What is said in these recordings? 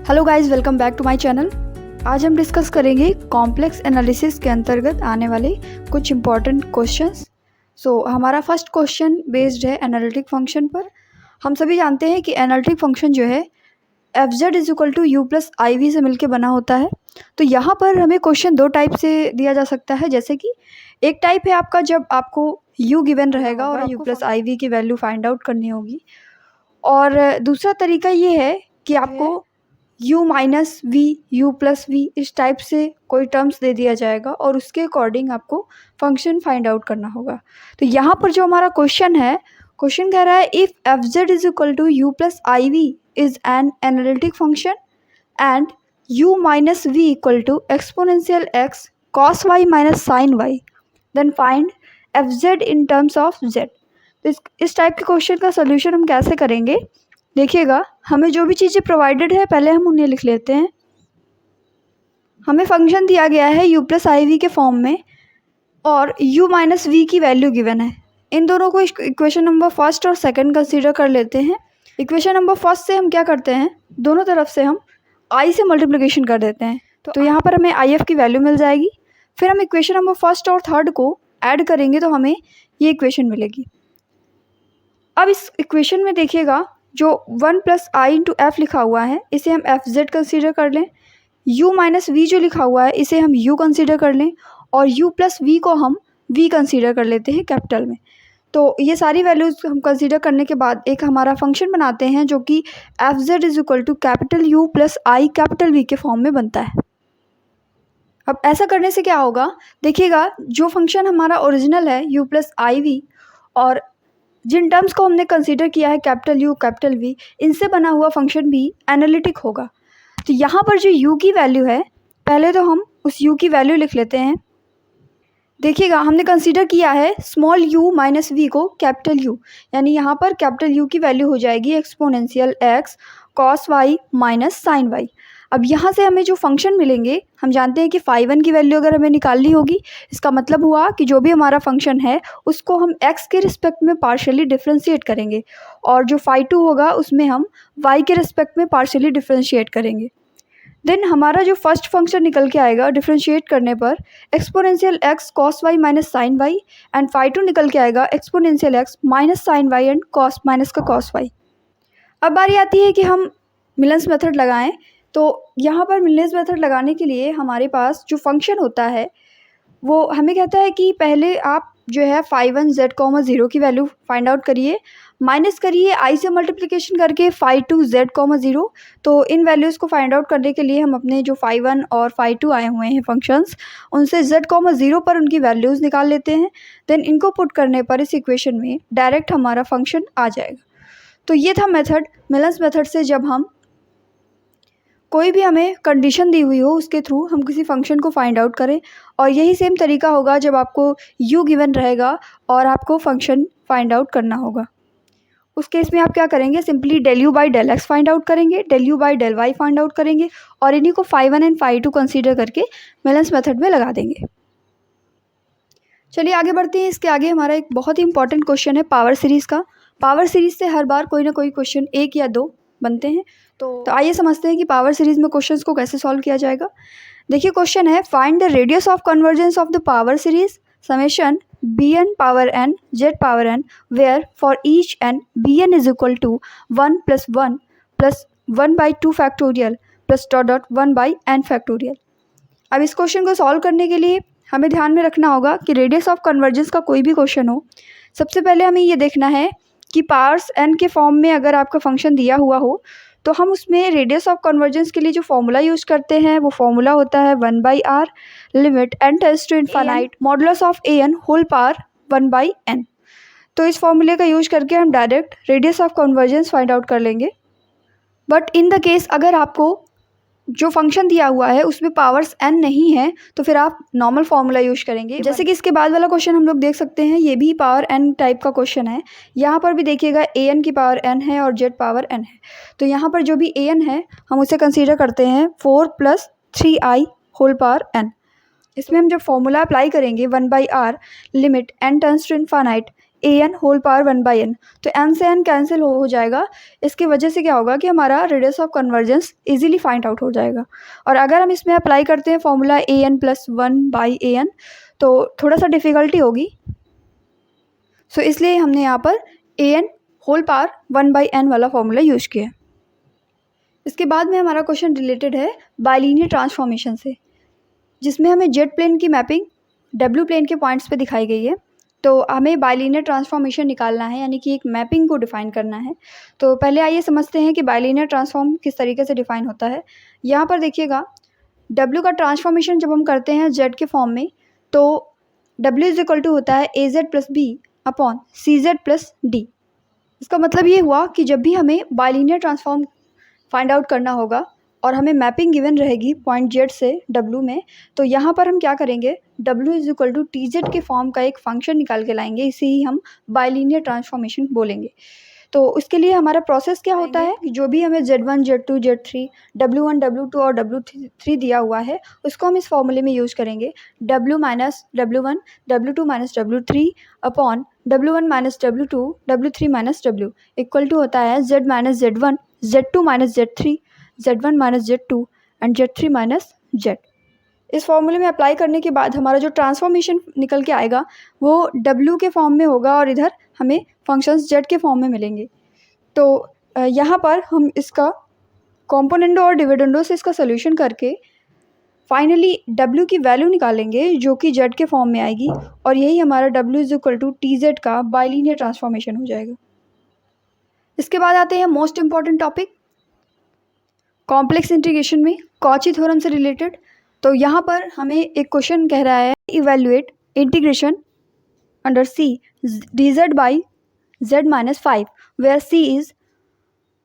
Hello guys, welcome back to my channel. आज हम discuss करेंगे कॉम्प्लेक्स एनालिसिस के अंतर्गत आने वाले कुछ इंपॉर्टेंट क्वेश्चंस। हमारा फर्स्ट क्वेश्चन बेस्ड है एनालिटिक फंक्शन पर। हम सभी जानते हैं कि एनालिटिक फंक्शन जो है F Z is equal to U plus I V से मिलकर बना होता है। तो यहाँ पर हमें क्वेश्चन दो टाइप से दिया जा सकता है, जैसे कि एक टाइप है आपका जब आपको यू गिवन रहेगा और यू प्लस आई वी की वैल्यू फाइंड आउट करनी होगी, और दूसरा तरीका ये है कि आपको u minus V U plus V इस टाइप से कोई टर्म्स दे दिया जाएगा और उसके अकॉर्डिंग आपको फंक्शन फाइंड आउट करना होगा। तो यहाँ पर जो हमारा क्वेश्चन है, क्वेश्चन कह रहा है if F Z is equal to U plus I V is an analytic function and u minus V equal to exponential X cos Y minus sine Y, then find F Z in terms of Z. तो इस type के question का solution हम कैसे करेंगे, देखिएगा। हमें जो भी चीज़ें प्रोवाइडेड है पहले हम उन्हें लिख लेते हैं। हमें फंक्शन दिया गया है u प्लस आई वी के फॉर्म में और u माइनस वी की वैल्यू गिवन है। इन दोनों को इक्वेशन नंबर फर्स्ट और सेकंड कंसीडर कर लेते हैं। इक्वेशन नंबर फर्स्ट से हम क्या करते हैं, दोनों तरफ से हम i से मल्टीप्लिकेशन कर देते हैं। तो यहाँ पर हमें आई एफ की वैल्यू मिल जाएगी। फिर हम इक्वेशन नंबर फर्स्ट और थर्ड को ऐड करेंगे तो हमें ये इक्वेशन मिलेगी। अब इस इक्वेशन में देखिएगा जो 1 प्लस आई इंटू एफ लिखा हुआ है इसे हम एफ जेड कंसिडर कर लें, u माइनस वी जो लिखा हुआ है इसे हम u कंसिडर कर लें और u प्लस वी को हम v कंसिडर कर लेते हैं कैपिटल में। तो ये सारी वैल्यूज़ हम कंसिडर करने के बाद एक हमारा फंक्शन बनाते हैं जो कि F Z is equal to capital U plus I capital V के फॉर्म में बनता है। अब ऐसा करने से क्या होगा, देखिएगा जो फंक्शन हमारा ओरिजिनल है u प्लस आई वी और जिन टर्म्स को हमने कंसीडर किया है कैपिटल U कैपिटल V, इनसे बना हुआ फंक्शन भी एनालिटिक होगा। तो यहाँ पर जो u की वैल्यू है, पहले तो हम उस u की वैल्यू लिख लेते हैं। देखिएगा हमने कंसीडर किया है स्मॉल u माइनस वी को कैपिटल U, यानी यहाँ पर कैपिटल U की वैल्यू हो जाएगी exponential x cos Y minus sine Y. अब यहाँ से हमें जो फंक्शन मिलेंगे, हम जानते हैं कि φ1 की वैल्यू अगर हमें निकालनी होगी, इसका मतलब हुआ कि जो भी हमारा फंक्शन है उसको हम x के रिस्पेक्ट में पार्शियली डिफ्रेंशिएट करेंगे और जो φ2 होगा उसमें हम y के रिस्पेक्ट में पार्शियली डिफ्रेंशिएट करेंगे। देन हमारा जो फर्स्ट फंक्शन निकल के आएगा डिफ्रेंशिएट करने पर exponential x cos Y minus sine Y, and φ2 निकल के आएगा exponential x minus sine Y and cos minus का कॉस वाई। अब बारी आती है कि हम मिलन्स मेथड लगाएं। तो यहाँ पर मिलन्स मेथड लगाने के लिए हमारे पास जो फंक्शन होता है वो हमें कहता है कि पहले आप जो है φ1 z कॉमा 0 की वैल्यू फाइंड आउट करिए, माइनस करिए i से मल्टीप्लिकेशन करके φ2 z कॉमा 0। तो इन वैल्यूज़ को फाइंड आउट करने के लिए हम अपने जो φ1 और φ2 आए हुए हैं फंक्शंस, उनसे z कॉमा 0 पर उनकी वैल्यूज़ निकाल लेते हैं। देन इनको पुट करने पर इस इक्वेशन में डायरेक्ट हमारा फंक्शन आ जाएगा। तो ये था मेथड मिलन्स मेथड से, जब हम कोई भी हमें कंडीशन दी हुई हो उसके थ्रू हम किसी फंक्शन को फाइंड आउट करें। और यही सेम तरीका होगा जब आपको u गिवन रहेगा और आपको फंक्शन फाइंड आउट करना होगा। उस केस में आप क्या करेंगे, simply del u by del X find out करेंगे, del u by del Y find out करेंगे और इन्हीं को φ1 एंड φ2 कंसीडर करके मिलन्स मेथड में लगा देंगे। चलिए आगे बढ़ते हैं। इसके आगे हमारा एक बहुत ही इंपॉर्टेंट क्वेश्चन है पावर सीरीज़ का। पावर सीरीज़ से हर बार कोई ना कोई क्वेश्चन एक या दो बनते हैं। तो आइए समझते हैं कि पावर सीरीज़ में क्वेश्चंस को कैसे सॉल्व किया जाएगा। देखिए क्वेश्चन है find the radius of convergence of the power series summation bn power n z power n where for each n bn is equal to 1 plus 1 plus 1 by 2 factorial plus dot dot 1 by n factorial. अब इस question को solve करने के लिए हमें ध्यान में रखना होगा कि रेडियस ऑफ कन्वर्जेंस का कोई भी क्वेश्चन हो, सबसे पहले हमें ये देखना है कि पावर्स n के फॉर्म में अगर आपका फंक्शन दिया हुआ हो तो हम उसमें रेडियस ऑफ कन्वर्जेंस के लिए जो फॉर्मूला यूज़ करते हैं वो फॉर्मूला होता है 1 by R limit n tends to infinite modulus of an whole power 1 by n। तो इस फॉर्मूले का यूज़ करके हम direct radius of convergence find out कर लेंगे। बट इन द केस अगर आपको जो फंक्शन दिया हुआ है उसमें पावर्स n नहीं है तो फिर आप नॉर्मल फार्मूला यूज करेंगे। जैसे कि इसके बाद वाला क्वेश्चन हम लोग देख सकते हैं, ये भी पावर n टाइप का क्वेश्चन है। यहाँ पर भी देखिएगा an की पावर n है और z पावर n है। तो यहाँ पर जो भी an है हम उसे कंसीडर करते हैं 4 plus 3i whole power n। इसमें हम जब फॉर्मूला अप्लाई करेंगे 1 by R limit n turns to infinite an whole power 1/n। तो n से n कैंसिल हो जाएगा। इसकी वजह से क्या होगा कि हमारा radius of convergence easily find out हो जाएगा। और अगर हम इसमें अप्लाई करते हैं फॉर्मूला an प्लस 1/an तो थोड़ा सा डिफ़िकल्टी होगी। सो इसलिए हमने यहाँ पर an होल पावर 1/n वाला फॉर्मूला यूज किया है। इसके बाद में हमारा क्वेश्चन रिलेटेड है बाइलिनियर ट्रांसफॉर्मेशन से, जिसमें हमें जेड प्लेन की मैपिंग डब्ल्यू प्लेन के पॉइंट्स पे दिखाई गई है। तो हमें बाइलिनियर ट्रांसफॉर्मेशन निकालना है, यानी कि एक मैपिंग को डिफाइन करना है। तो पहले आइए समझते हैं कि बाइलिनियर ट्रांसफॉर्म किस तरीके से डिफाइन होता है। यहाँ पर देखिएगा, डब्ल्यू का ट्रांसफॉर्मेशन जब हम करते हैं जेड के फॉर्म में, तो डब्ल्यू इज इक्वल टू होता है ए जेड प्लस बी अपॉन सी जेड प्लस डी। इसका मतलब ये हुआ कि जब भी हमें बाइलिनियर ट्रांसफॉर्म फाइंड आउट करना होगा और हमें मैपिंग गिवन रहेगी पॉइंट जेड से डब्ल्यू में, तो यहाँ पर हम क्या करेंगे, W is equal to T Z के फॉर्म का एक फंक्शन निकाल के लाएंगे। इसे ही हम बाइलिनियर ट्रांसफॉर्मेशन बोलेंगे। तो उसके लिए हमारा प्रोसेस क्या होता है कि जो भी हमें Z1, Z2, Z3, W1, W2 और W3 दिया हुआ है, उसको हम इस फॉर्मूले में यूज करेंगे। W minus W1, W2 minus W3 upon W1 minus W2, W3 minus W equal to होता है Z minus Z1, Z2 minus Z3, Z1 minus Z2 and Z3 minus Z। इस फॉर्मूले में अप्लाई करने के बाद हमारा जो ट्रांसफॉर्मेशन निकल के आएगा वो W के फॉर्म में होगा और इधर हमें फंक्शंस Z के फॉर्म में मिलेंगे। तो यहाँ पर हम इसका कॉम्पोनेंडो और डिविडेंडो से इसका सोल्यूशन करके फाइनली W की वैल्यू निकालेंगे जो कि Z के फॉर्म में आएगी, और यही हमारा W is equal to T Z का बाइलिनियर ट्रांसफॉर्मेशन हो जाएगा। इसके बाद आते हैं most important topic complex integration में कॉची थ्योरम से रिलेटेड। तो यहाँ पर हमें एक क्वेश्चन कह रहा है evaluate integration under C dz by z minus 5 where C is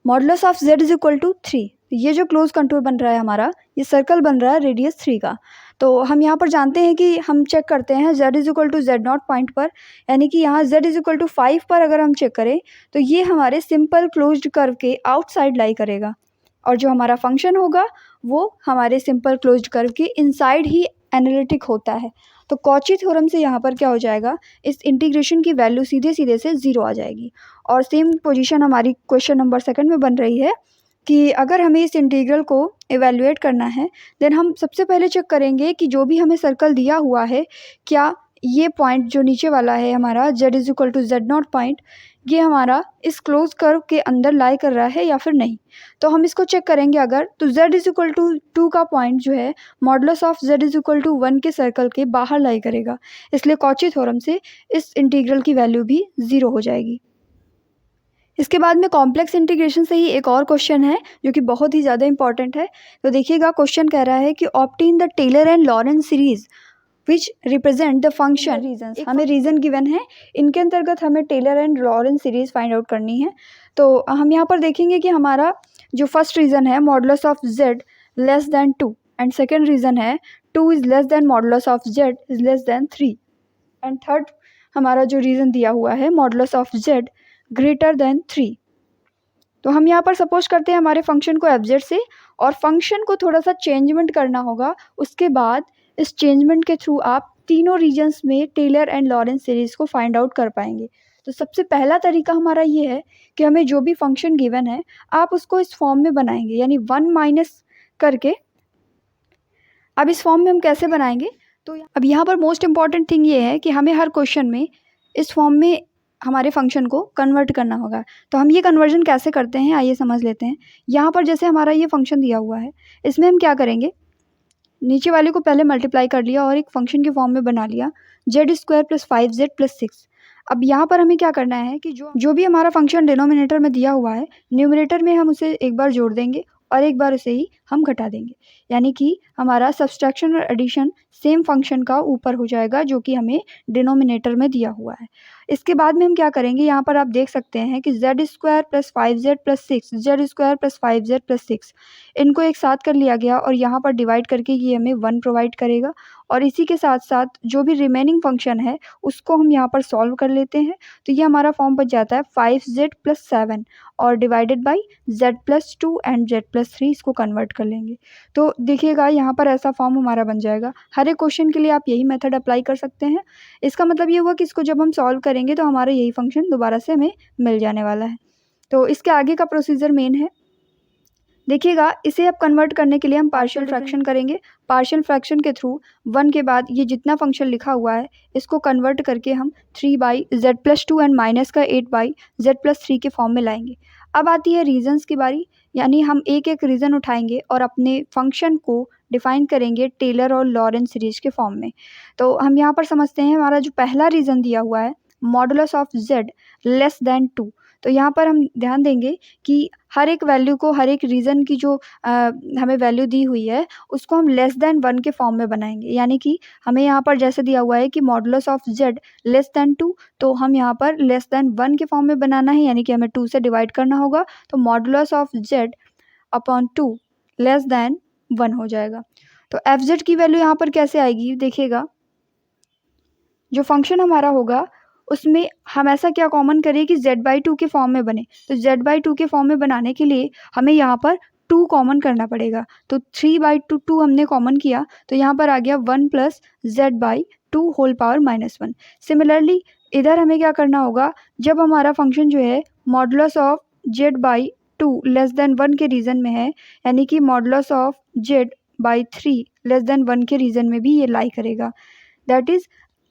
modulus of z is equal to 3। ये जो क्लोज कंटूर बन रहा है हमारा, ये सर्कल बन रहा है रेडियस 3 का। तो हम यहाँ पर जानते हैं कि हम चेक करते हैं z is equal to z0 point पर, यानी कि यहाँ z इज इक्वल टू 5 पर अगर हम चेक करें तो ये हमारे सिंपल क्लोज्ड कर्व के आउटसाइड लाई करेगा, और जो हमारा फंक्शन होगा वो हमारे सिंपल क्लोज्ड कर्व के इनसाइड ही एनालिटिक होता है। तो कॉची थ्योरम से यहाँ पर क्या हो जाएगा, इस इंटीग्रेशन की वैल्यू सीधे सीधे से 0 आ जाएगी। और सेम पोजीशन हमारी क्वेश्चन नंबर 2 में बन रही है कि अगर हमें इस इंटीग्रल को इवेल्युएट करना है, देन हम सबसे पहले चेक करेंगे कि जो भी हमें सर्कल दिया हुआ है, क्या ये पॉइंट जो नीचे वाला है हमारा z is equal to Z0 point, ये हमारा इस क्लोज कर्व के अंदर लाई कर रहा है या फिर नहीं। तो हम इसको चेक करेंगे अगर, तो z इज इक्वल टू 2 का पॉइंट जो है modulus of z is equal to 1 के सर्कल के बाहर लाई करेगा, इसलिए कॉची थ्योरम से इस इंटीग्रल की वैल्यू भी 0 हो जाएगी। इसके बाद में कॉम्प्लेक्स इंटीग्रेशन से ही एक और क्वेश्चन है जो कि बहुत ही ज़्यादा इंपॉर्टेंट है। तो देखिएगा, क्वेश्चन कह रहा है कि obtain the Taylor and Laurent series which represent the function region. हमें रीजन गिवन है, इनके अंतर्गत हमें Taylor and Laurent series find out करनी है। तो हम यहाँ पर देखेंगे कि हमारा जो फर्स्ट रीजन है modulus of z less than 2, and second region है 2 is less than modulus of z is less than 3, and third हमारा जो रीजन दिया हुआ है modulus of z greater than 3। तो हम यहाँ पर सपोज करते हैं हमारे फंक्शन को एफ से, और फंक्शन को थोड़ा सा चेंजमेंट करना होगा। उसके बाद इस चेंजमेंट के थ्रू आप तीनों रीजन्स में टेलर एंड लॉरेंस सीरीज को फाइंड आउट कर पाएंगे। तो सबसे पहला तरीका हमारा ये है कि हमें जो भी फंक्शन गिवन है आप उसको इस फॉर्म में बनाएंगे, यानी 1 माइनस करके। अब इस फॉर्म में हम कैसे बनाएंगे, तो अब यहाँ पर मोस्ट इम्पॉर्टेंट थिंग ये है कि हमें हर क्वेश्चन में इस फॉर्म में हमारे फंक्शन को कन्वर्ट करना होगा। तो हम ये कन्वर्जन कैसे करते हैं आइए समझ लेते हैं। यहाँ पर जैसे हमारा ये फंक्शन दिया हुआ है, इसमें हम क्या करेंगे, नीचे वाले को पहले मल्टीप्लाई कर लिया और एक फंक्शन के फॉर्म में बना लिया z² प्लस 5z प्लस 6। अब यहाँ पर हमें क्या करना है कि जो भी हमारा फंक्शन डिनोमिनेटर में दिया हुआ है, न्यूमरेटर में हम उसे एक बार जोड़ देंगे और एक बार उसे ही हम घटा देंगे, यानी कि हमारा सब्सट्रैक्शन और एडिशन सेम फंक्शन का ऊपर हो जाएगा जो कि हमें डिनोमिनेटर में दिया हुआ है। इसके बाद में हम क्या करेंगे, यहाँ पर आप देख सकते हैं कि z² plus 5z plus 6, z² plus 5z plus 6 इनको एक साथ कर लिया गया और यहाँ पर डिवाइड करके ये हमें 1 प्रोवाइड करेगा, और इसी के साथ साथ जो भी रिमेनिंग फंक्शन है उसको हम यहाँ पर सॉल्व कर लेते हैं। तो ये हमारा फॉर्म बच जाता है 5z + 7 और divided by z + 2 and z + 3, इसको कन्वर्ट कर लेंगे। तो देखिएगा यहाँ पर ऐसा फॉर्म हमारा बन जाएगा। हर एक क्वेश्चन के लिए आप यही मेथड अप्लाई कर सकते हैं। इसका मतलब ये हुआ कि इसको जब हम सॉल्व करेंगे तो हमारा यही फंक्शन दोबारा से हमें मिल जाने वाला है। तो इसके आगे का प्रोसीजर मेन है। देखिएगा, इसे अब कन्वर्ट करने के लिए हम पार्शियल फ्रैक्शन करेंगे। पार्शियल फ्रैक्शन के थ्रू 1 के बाद ये जितना फंक्शन लिखा हुआ है इसको कन्वर्ट करके हम 3/z + 2 एंड माइनस का 8/z + 3 के फॉर्म में लाएंगे। अब आती है रीजन्स की बारी, यानी हम एक एक रीज़न उठाएंगे और अपने फंक्शन को डिफाइन करेंगे टेलर और लॉरेंस सीरीज के फॉर्म में। तो हम यहाँ पर समझते हैं, हमारा जो पहला रीज़न दिया हुआ है मॉडुलस ऑफ z < 2। तो यहाँ पर हम ध्यान देंगे कि हर एक वैल्यू को, हर एक रीज़न की जो हमें वैल्यू दी हुई है उसको हम < 1 के फॉर्म में बनाएंगे। यानी कि हमें यहाँ पर जैसे दिया हुआ है कि मॉडुलस ऑफ z < 2, तो हम यहाँ पर < 1 के फॉर्म में बनाना है, यानी कि हमें 2 से डिवाइड करना होगा। तो मॉडुलस ऑफ z अपॉन 2 < 1 हो जाएगा। तो fz की वैल्यू यहाँ पर कैसे आएगी, देखिएगा जो फंक्शन हमारा होगा उसमें हम ऐसा क्या कॉमन करें कि z/2 के फॉर्म में बने। तो z/2 के फॉर्म में बनाने के लिए हमें यहाँ पर 2 कॉमन करना पड़ेगा। तो 3/2 हमने कॉमन किया तो यहाँ पर आ गया 1 + z/2 होल पावर -1। सिमिलरली इधर हमें क्या करना होगा, जब हमारा फंक्शन जो है मॉडुलस ऑफ z/2 < 1 के रीजन में है, यानी कि मॉडुलस ऑफ z/3 < 1 के रीजन में भी ये लाई करेगा। दैट इज़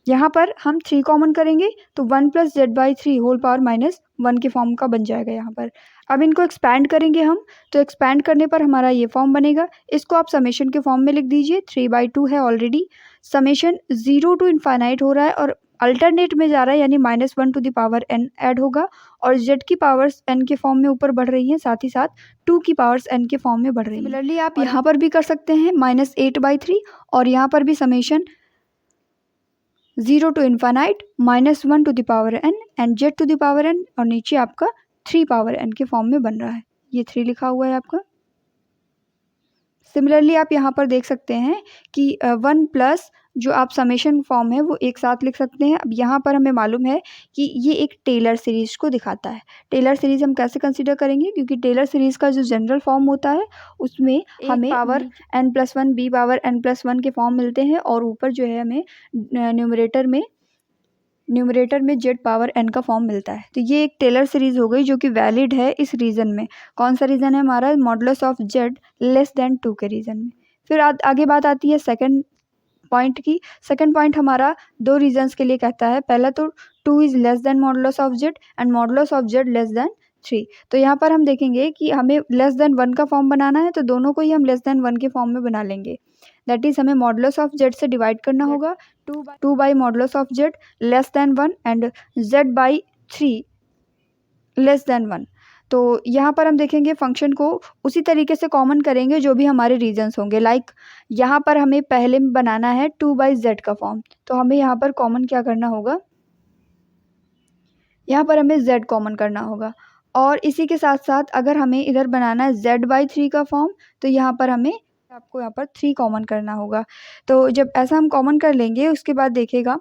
यहाँ पर हम 3 कॉमन करेंगे तो 1 + z/3 होल पावर -1 के फॉर्म का बन जाएगा यहाँ पर। अब इनको एक्सपैंड करेंगे हम, तो एक्सपैंड करने पर हमारा ये फॉर्म बनेगा। इसको आप समेशन के फॉर्म में लिख दीजिए। 3/2 है ऑलरेडी, समेशन 0 टू इन्फाइनाइट हो रहा है और अल्टरनेट में जा रहा है, यानी -1 to the power n add होगा और z की पावर्स n के फॉर्म में ऊपर बढ़ रही हैं, साथ ही साथ 2 की पावर्स n के फॉर्म में बढ़ रही हैं। सिमिलरली आप यहाँ पर भी कर सकते हैं -8/3 और यहाँ पर भी summation 0 to infinite -1 to the power n and z to the power n, और नीचे आपका 3 पावर n के फॉर्म में बन रहा है। ये 3 लिखा हुआ है आपका। सिमिलरली आप यहाँ पर देख सकते हैं कि 1 प्लस जो आप समेशन फॉर्म है वो एक साथ लिख सकते हैं। अब यहाँ पर हमें मालूम है कि ये एक टेलर सीरीज को दिखाता है। टेलर सीरीज हम कैसे कंसीडर करेंगे, क्योंकि टेलर सीरीज का जो जनरल फॉर्म होता है उसमें हमें power n+1 b power n+1 के फॉर्म मिलते हैं और ऊपर जो है हमें न्यूमरेटर में z पावर n का फॉर्म मिलता है। तो ये एक टेलर सीरीज हो गई जो कि वैलिड है इस रीजन में। कौन सा रीजन है हमारा, मॉडुलस ऑफ z < 2 के रीजन में। फिर आगे बात आती है सेकंड पॉइंट की। सेकंड पॉइंट हमारा 2 रीजन्स के लिए कहता है। पहला तो 2 is < modulus of z and modulus of z < 3। तो यहाँ पर हम देखेंगे कि हमें < 1 का फॉर्म बनाना है, तो दोनों को ही हम < 1 के फॉर्म में बना लेंगे। दैट इज हमें मॉडुलस ऑफ z से डिवाइड करना होगा 2 by modulus of z < 1 and z/3 < 1। तो यहाँ पर हम देखेंगे फंक्शन को उसी तरीके से कॉमन करेंगे जो भी हमारे रीजन्स होंगे। लाइक यहाँ पर हमें पहले में बनाना है 2/z का फॉर्म, तो हमें यहाँ पर कॉमन क्या करना होगा, यहाँ पर हमें z कॉमन करना होगा। और इसी के साथ साथ अगर हमें इधर बनाना है z/3 का फॉर्म, तो यहाँ पर हमें आपको यहाँ पर 3 कॉमन करना होगा। तो जब ऐसा हम कॉमन कर लेंगे उसके बाद देखिएगा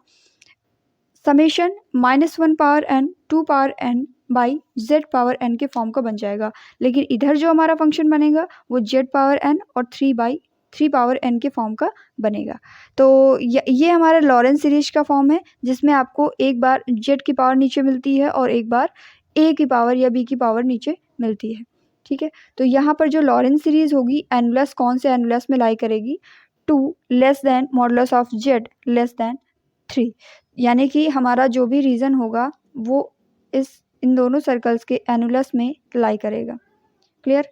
summation -1 power n 2 power n by z power n के फॉर्म का बन जाएगा। लेकिन इधर जो हमारा फंक्शन बनेगा वो z पावर n और 3 पावर n के फॉर्म का बनेगा। तो ये हमारा लॉरेंस सीरीज का फॉर्म है, जिसमें आपको एक बार z की पावर नीचे मिलती है और एक बार a की पावर या b की पावर नीचे मिलती है। ठीक है, तो यहाँ पर जो लॉरेंस सीरीज होगी एनुलस कौन से एनुलस में लाई करेगी, 2 < मॉडुलस ऑफ z < 3, यानी कि हमारा जो भी रीजन होगा वो इन दोनों सर्कल्स के एनुलस में लाई करेगा। क्लियर।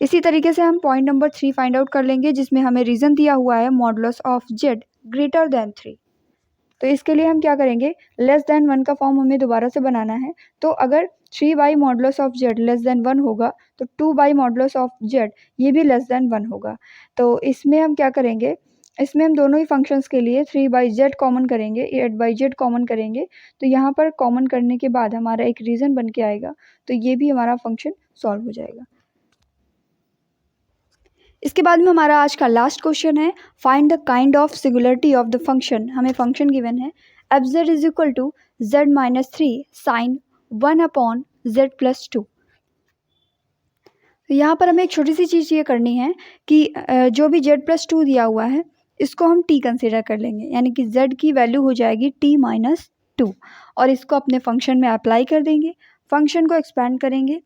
इसी तरीके से हम पॉइंट नंबर 3 फाइंड आउट कर लेंगे, जिसमें हमें रीजन दिया हुआ है मॉडुलस ऑफ z < 3। तो इसके लिए हम क्या करेंगे, < 1 का फॉर्म हमें दोबारा से बनाना है। तो अगर 3 मॉडुलस ऑफ z < 1 होगा तो 2 मॉडुलस ऑफ z ये भी < 1 होगा। तो इसमें हम क्या करेंगे, इसमें हम दोनों ही फंक्शंस के लिए 3/z कॉमन करेंगे, 8/z कॉमन करेंगे। तो यहाँ पर कॉमन करने के बाद हमारा एक रीजन बन के आएगा, तो ये भी हमारा फंक्शन सॉल्व हो जाएगा। इसके बाद में हमारा आज का लास्ट क्वेश्चन है, find the kind of singularity of the function. हमें फंक्शन गिवन है F Z is equal to Z minus 3 sine 1/z+2। तो यहाँ पर हमें एक छोटी सी चीज़ ये करनी है कि जो भी z+2 दिया हुआ है इसको हम t कंसिडर कर लेंगे, यानी कि z की वैल्यू हो जाएगी t-2 और इसको अपने फंक्शन में अप्लाई कर देंगे। फंक्शन को एक्सपैंड करेंगे,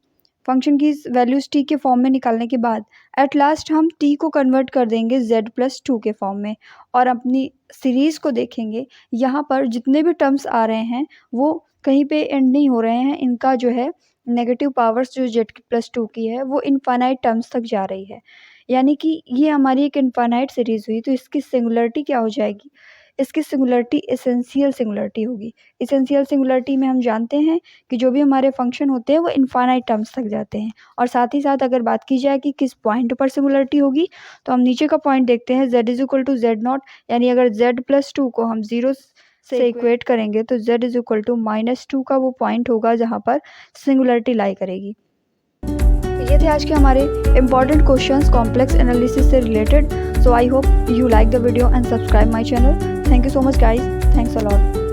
फंक्शन की वैल्यूज़ t के फॉर्म में निकालने के बाद एट लास्ट हम t को कन्वर्ट कर देंगे z+2 के फॉर्म में और अपनी सीरीज़ को देखेंगे। यहाँ पर जितने भी टर्म्स आ रहे हैं वो कहीं पे एंड नहीं हो रहे हैं, इनका जो है नेगेटिव पावर्स जो z+2 की है वो इनफाइनाइट टर्म्स तक जा रही है, यानी कि ये हमारी एक इनफाइनाइट सीरीज़ हुई। तो इसकी सिंगुलरिटी क्या हो जाएगी, इसकी सिंगुलरिटी एसेंशियल सिंगुलरिटी होगी। एसेंशियल सिंगुलरिटी में हम जानते हैं कि जो भी हमारे फंक्शन होते हैं वो इनफाइनाइट टर्म्स तक जाते हैं। और साथ ही साथ अगर बात की जाए कि किस पॉइंट पर सिंगुलरिटी होगी तो हम नीचे का पॉइंट देखते हैं z=z0, यानी अगर z+2 को हम 0 से इक्वेट करेंगे तो z=-2 का वो पॉइंट होगा जहाँ पर सिंगुलरिटी लाई करेगी। तो ये थे आज के हमारे इम्पॉर्टेंट क्वेश्चंस कॉम्प्लेक्स एनालिसिस से related. So I hope you like the video and subscribe my channel. Thank you so much guys. Thanks a lot.